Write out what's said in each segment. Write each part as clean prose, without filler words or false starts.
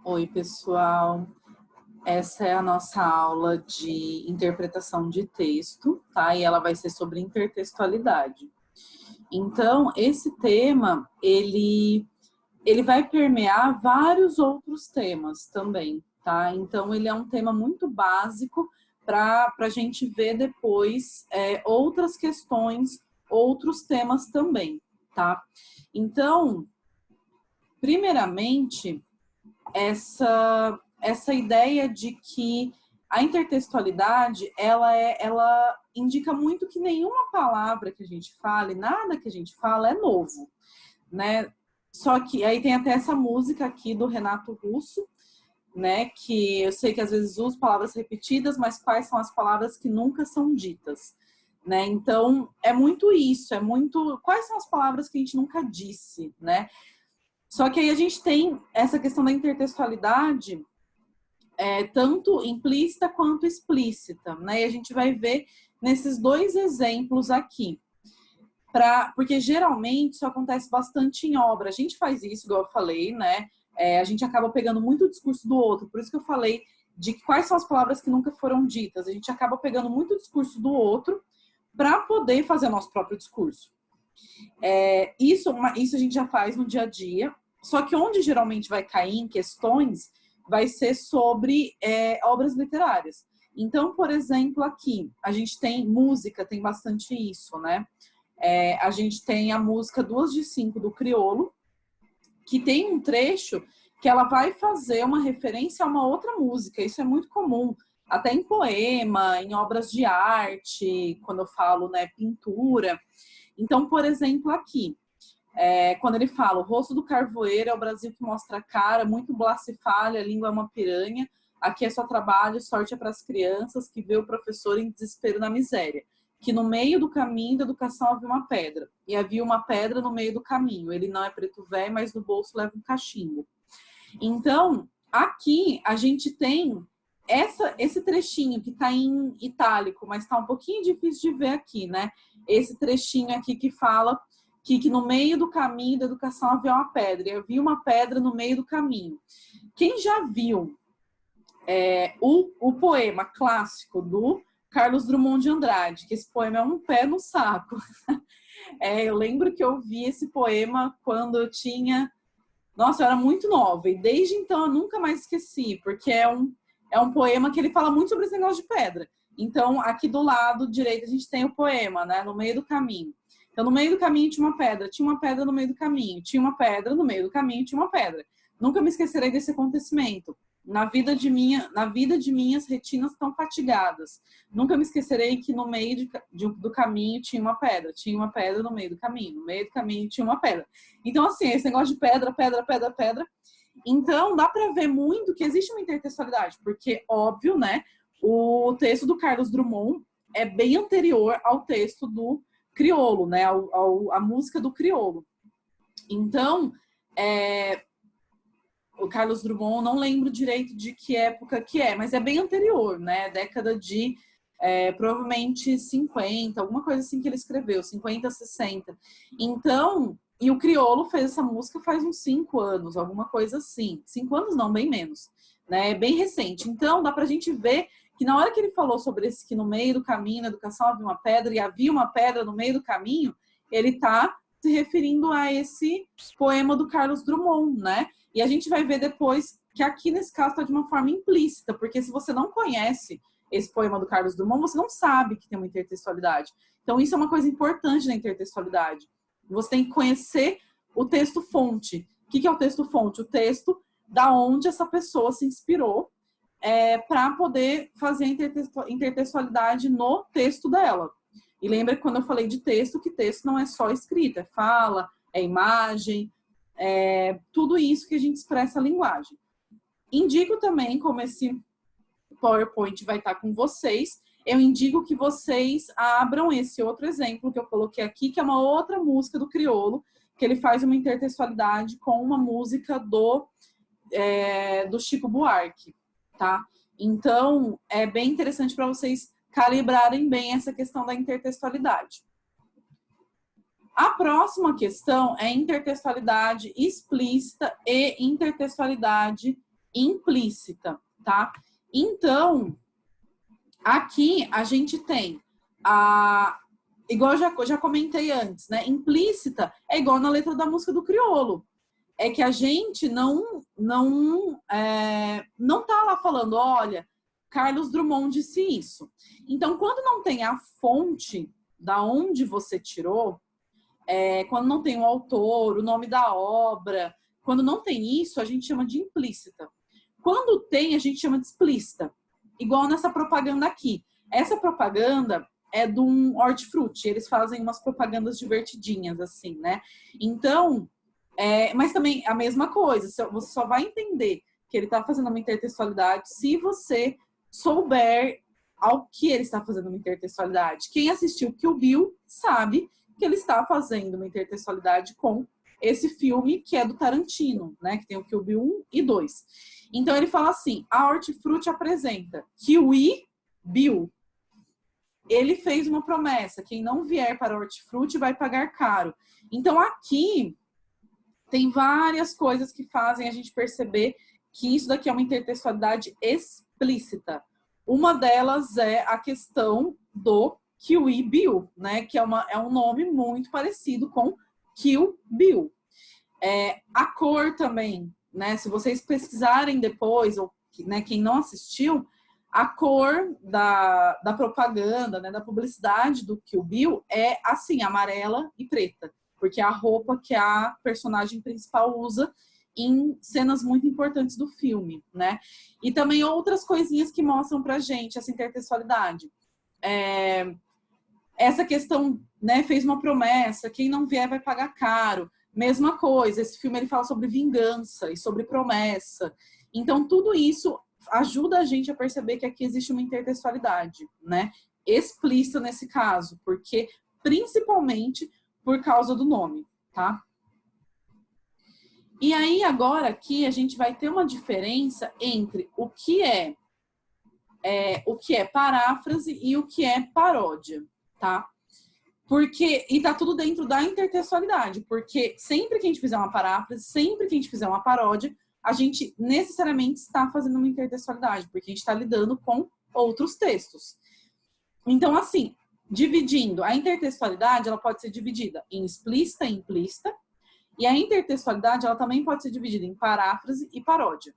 Oi, pessoal. Essa é a nossa aula de interpretação de texto, tá? E ela vai ser sobre intertextualidade. Então, esse tema, ele vai permear vários outros temas também, tá? Então, ele é um tema muito básico para a gente ver depois outras questões, outros temas também, tá? Então, primeiramente, essa ideia de que a intertextualidade, ela indica muito que nenhuma palavra que a gente fale, nada que a gente fala é novo, né? Só que aí tem até essa música aqui do Renato Russo, né? Que eu sei que às vezes uso palavras repetidas, mas quais são as palavras que nunca são ditas, né? Então, é muito isso, é muito... Quais são as palavras que a gente nunca disse, né? Só que aí a gente tem essa questão da intertextualidade tanto implícita quanto explícita, né? E a gente vai ver nesses dois exemplos aqui. Porque geralmente isso acontece bastante em obra. A gente faz isso, igual eu falei, né? A gente acaba pegando muito o discurso do outro, por isso que eu falei de quais são as palavras que nunca foram ditas. A gente acaba pegando muito o discurso do outro para poder fazer o nosso próprio discurso. Isso a gente já faz no dia a dia, só que onde geralmente vai cair em questões vai ser sobre obras literárias. Então, por exemplo, aqui, a gente tem música, tem bastante isso, né? A gente tem a música 2 de 5 do Criolo, que tem um trecho que ela vai fazer uma referência a uma outra música. Isso é muito comum, até em poema, em obras de arte, quando eu falo, né, pintura. Então, por exemplo, aqui, quando ele fala, o rosto do carvoeiro é o Brasil que mostra a cara, muito blacifalha, a língua é uma piranha, aqui é só trabalho, sorte é para as crianças, que vê o professor em desespero na miséria. Que no meio do caminho da educação havia uma pedra, e havia uma pedra no meio do caminho. Ele não é preto velho, mas no bolso leva um cachimbo. Então, aqui a gente tem esse trechinho que está em itálico, mas está um pouquinho difícil de ver aqui, né? Esse trechinho aqui que fala que no meio do caminho da educação havia uma pedra, e havia uma pedra no meio do caminho. Quem já viu o poema clássico do Carlos Drummond de Andrade, que esse poema é um pé no saco. Eu lembro que eu vi esse poema quando eu tinha... Nossa, eu era muito nova, e desde então eu nunca mais esqueci, porque é um poema que ele fala muito sobre esse negócio de pedra. Então, aqui do lado direito a gente tem o poema, né, no meio do caminho. Então, no meio do caminho tinha uma pedra no meio do caminho, tinha uma pedra no meio do caminho, tinha uma pedra. Nunca me esquecerei desse acontecimento. Na vida de minhas retinas estão fatigadas. Nunca me esquecerei que no meio do caminho tinha uma pedra no meio do caminho. No meio do caminho tinha uma pedra. Então, assim, esse negócio de pedra, pedra, pedra, pedra. Então, dá para ver muito que existe uma intertextualidade, porque, óbvio, né, o texto do Carlos Drummond é bem anterior ao texto do Criolo, né, a música do Criolo. Então, o Carlos Drummond, não lembro direito de que época que é, mas é bem anterior, né? Década de provavelmente 50, alguma coisa assim que ele escreveu, 50, 60. Então, e o Criolo fez essa música faz uns 5 anos, alguma coisa assim. 5 anos não, bem menos, né? É bem recente. Então, dá pra gente ver que na hora que ele falou sobre esse que no meio do caminho, na educação havia uma pedra, e havia uma pedra no meio do caminho, ele tá se referindo a esse poema do Carlos Drummond, né? E a gente vai ver depois que aqui nesse caso está de uma forma implícita, porque se você não conhece esse poema do Carlos Drummond, você não sabe que tem uma intertextualidade. Então isso é uma coisa importante na intertextualidade. Você tem que conhecer o texto-fonte. O que é o texto-fonte? O texto da onde essa pessoa se inspirou para poder fazer a intertextualidade no texto dela. E lembra que quando eu falei de texto, que texto não é só escrita, é fala, é imagem, tudo isso que a gente expressa a linguagem. Indico também, como esse PowerPoint vai estar com vocês, eu indico que vocês abram esse outro exemplo que eu coloquei aqui, que é uma outra música do Criolo, que ele faz uma intertextualidade com uma música do Chico Buarque, tá? Então, é bem interessante para vocês calibrarem bem essa questão da intertextualidade. A próxima questão é intertextualidade explícita e intertextualidade implícita, tá? Então, aqui a gente tem igual eu já comentei antes, né? Implícita é igual na letra da música do Criolo. É que a gente não tá lá falando, olha, Carlos Drummond disse isso. Então, quando não tem a fonte da onde você tirou, quando não tem o autor, o nome da obra, quando não tem isso, a gente chama de implícita. Quando tem, a gente chama de explícita. Igual nessa propaganda aqui. Essa propaganda é de um hortifruti. Eles fazem umas propagandas divertidinhas, assim, né? Então, mas também a mesma coisa. Você só vai entender que ele está fazendo uma intertextualidade se você souber ao que ele está fazendo uma intertextualidade. Quem assistiu Kill Bill sabe que ele está fazendo uma intertextualidade com esse filme que é do Tarantino, né? Que tem o Kill Bill 1 e 2. Então ele fala assim, a Hortifruti apresenta Kiwi Bill. Ele fez uma promessa, quem não vier para a Hortifruti vai pagar caro. Então aqui tem várias coisas que fazem a gente perceber que isso daqui é uma intertextualidade explícita. Uma delas é a questão do Kiwi Bill, né? Que é um nome muito parecido com Kill Bill. A cor também, né? Se vocês pesquisarem depois, ou né, quem não assistiu, a cor da propaganda, né, da publicidade do Kill Bill é assim, amarela e preta, porque é a roupa que a personagem principal usa em cenas muito importantes do filme, né? E também outras coisinhas que mostram pra gente essa intertextualidade. Essa questão, né, fez uma promessa, quem não vier vai pagar caro. Mesma coisa, esse filme ele fala sobre vingança e sobre promessa. Então, tudo isso ajuda a gente a perceber que aqui existe uma intertextualidade, né? Explícita nesse caso, porque principalmente por causa do nome, tá? E aí, agora aqui, a gente vai ter uma diferença entre o que é paráfrase e o que é paródia, tá? E tá tudo dentro da intertextualidade, porque sempre que a gente fizer uma paráfrase, sempre que a gente fizer uma paródia, a gente necessariamente está fazendo uma intertextualidade, porque a gente está lidando com outros textos. Então, assim, dividindo, a intertextualidade, ela pode ser dividida em explícita e implícita, e a intertextualidade, ela também pode ser dividida em paráfrase e paródia.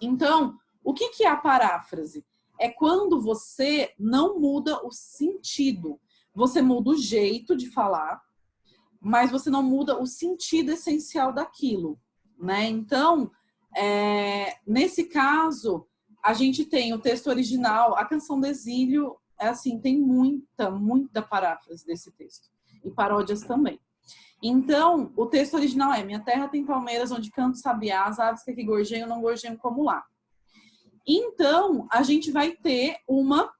Então, o que é a paráfrase? É quando você não muda o sentido. Você muda o jeito de falar, mas você não muda o sentido essencial daquilo, né? Então, nesse caso, a gente tem o texto original, a Canção do Exílio, assim, tem muita paráfrase desse texto. E paródias também. Então, o texto original é: minha terra tem palmeiras onde canto sabiá, as aves que aqui gorjeiam não gorjeiam como lá. Então, a gente vai ter uma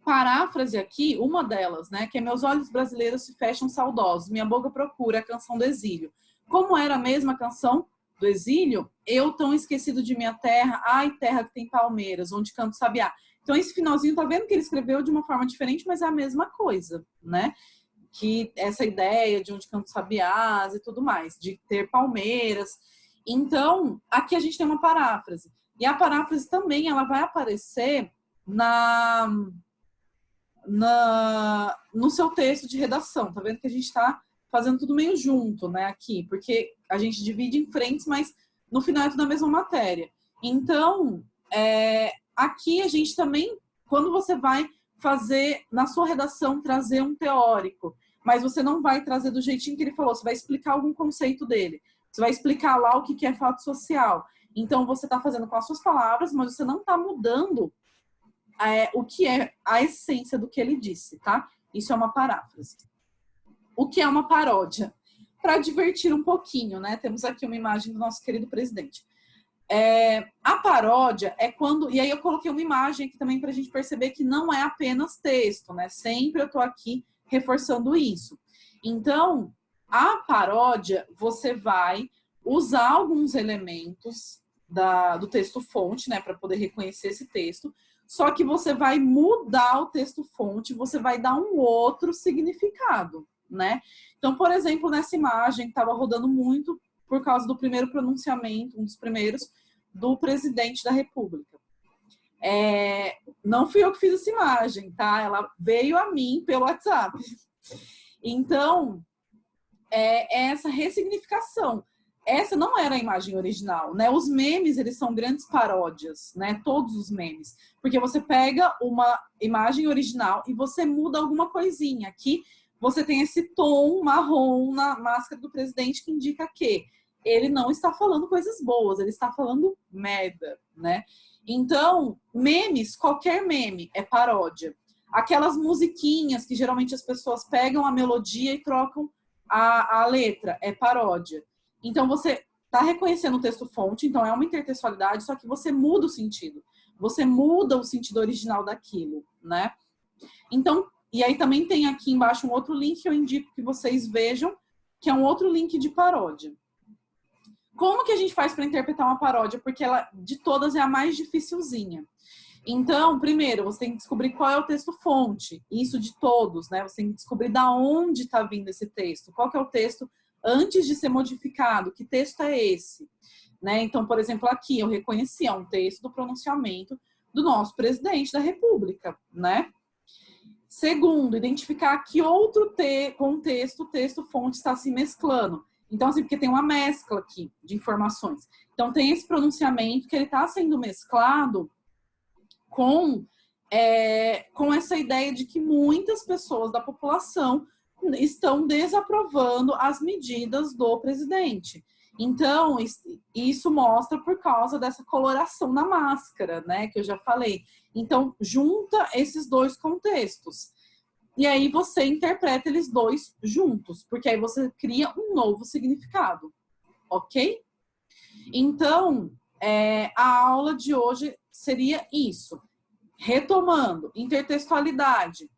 paráfrase aqui, uma delas, né? Que é: meus olhos brasileiros se fecham saudosos, minha boca procura a canção do exílio. Como era a mesma canção do exílio? Eu tão esquecido de minha terra, ai terra que tem palmeiras, onde canto sabiá. Então esse finalzinho, tá vendo que ele escreveu de uma forma diferente, mas é a mesma coisa, né? Que essa ideia de onde canto sabiás e tudo mais, de ter palmeiras. Então, aqui a gente tem uma paráfrase. E a paráfrase também, ela vai aparecer no seu texto de redação. Tá vendo que a gente está fazendo tudo meio junto, né, aqui, porque a gente divide em frentes, mas no final é tudo a mesma matéria. Então, aqui a gente também, quando você vai fazer, na sua redação, trazer um teórico, mas você não vai trazer do jeitinho que ele falou, você vai explicar algum conceito dele, você vai explicar lá o que é fato social. Então, você está fazendo com as suas palavras, mas você não está mudando o que é a essência do que ele disse, tá? Isso é uma paráfrase. O que é uma paródia? Para divertir um pouquinho, né? Temos aqui uma imagem do nosso querido presidente. A paródia é quando... E aí eu coloquei uma imagem aqui também para a gente perceber que não é apenas texto, né? Sempre eu estou aqui reforçando isso. Então, a paródia, você vai usar alguns elementos do texto-fonte, né? Para poder reconhecer esse texto. Só que você vai mudar o texto-fonte, você vai dar um outro significado, né? Então, por exemplo, nessa imagem que estava rodando muito por causa do primeiro pronunciamento, um dos primeiros, do presidente da República. Não fui eu que fiz essa imagem, tá? Ela veio a mim pelo WhatsApp. Então, essa ressignificação. Essa não era a imagem original, né? Os memes, eles são grandes paródias, né? Todos os memes. Porque você pega uma imagem original e você muda alguma coisinha. Aqui você tem esse tom marrom na máscara do presidente que indica que ele não está falando coisas boas, ele está falando merda, né? Então, memes, qualquer meme é paródia. Aquelas musiquinhas que geralmente as pessoas pegam a melodia e trocam a letra, é paródia. Então, você está reconhecendo o texto-fonte, então é uma intertextualidade, só que você muda o sentido. Você muda o sentido original daquilo, né? Então, e aí também tem aqui embaixo um outro link que eu indico que vocês vejam, que é um outro link de paródia. Como que a gente faz para interpretar uma paródia? Porque ela, de todas, é a mais dificilzinha. Então, primeiro, você tem que descobrir qual é o texto-fonte. Isso de todos, né? Você tem que descobrir da onde está vindo esse texto. Qual que é o texto antes de ser modificado? Que texto é esse? Né? Então, por exemplo, aqui eu reconheci um texto do pronunciamento do nosso presidente da República, né? Segundo, identificar que outro contexto, o texto-fonte está se mesclando. Então, assim, porque tem uma mescla aqui de informações. Então, tem esse pronunciamento que ele está sendo mesclado com essa ideia de que muitas pessoas da população estão desaprovando as medidas do presidente. Então, isso mostra por causa dessa coloração na máscara, né, que eu já falei. Então, junta esses dois contextos. E aí você interpreta eles dois juntos, porque aí você cria um novo significado, ok? Então, a aula de hoje seria isso. Retomando, intertextualidade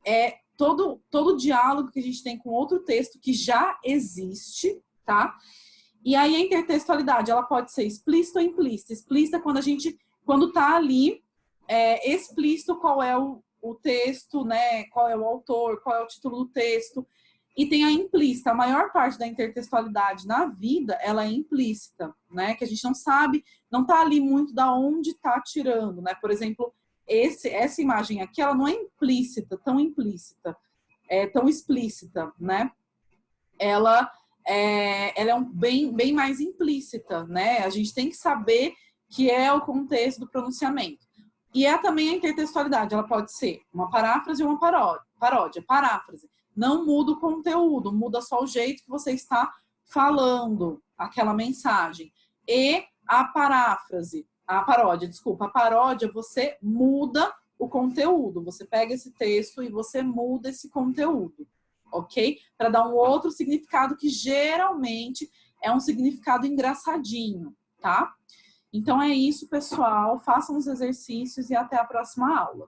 é todo diálogo que a gente tem com outro texto que já existe, tá? E aí a intertextualidade, ela pode ser explícita ou implícita. Explícita quando tá ali, explícito qual é o texto, né? Qual é o autor, qual é o título do texto. E tem a implícita. A maior parte da intertextualidade na vida, ela é implícita, né? Que a gente não sabe, não tá ali muito da onde tá tirando, né? Por exemplo, essa imagem aqui, ela não é implícita, tão implícita, tão explícita, né? Ela é bem mais implícita, né? A gente tem que saber que é o contexto do pronunciamento. E também a intertextualidade, ela pode ser uma paráfrase ou uma paródia. Paráfrase não muda o conteúdo, muda só o jeito que você está falando aquela mensagem. E a paródia, você muda o conteúdo. Você pega esse texto e você muda esse conteúdo, ok? Para dar um outro significado que geralmente é um significado engraçadinho, tá? Então é isso, pessoal. Façam os exercícios e até a próxima aula.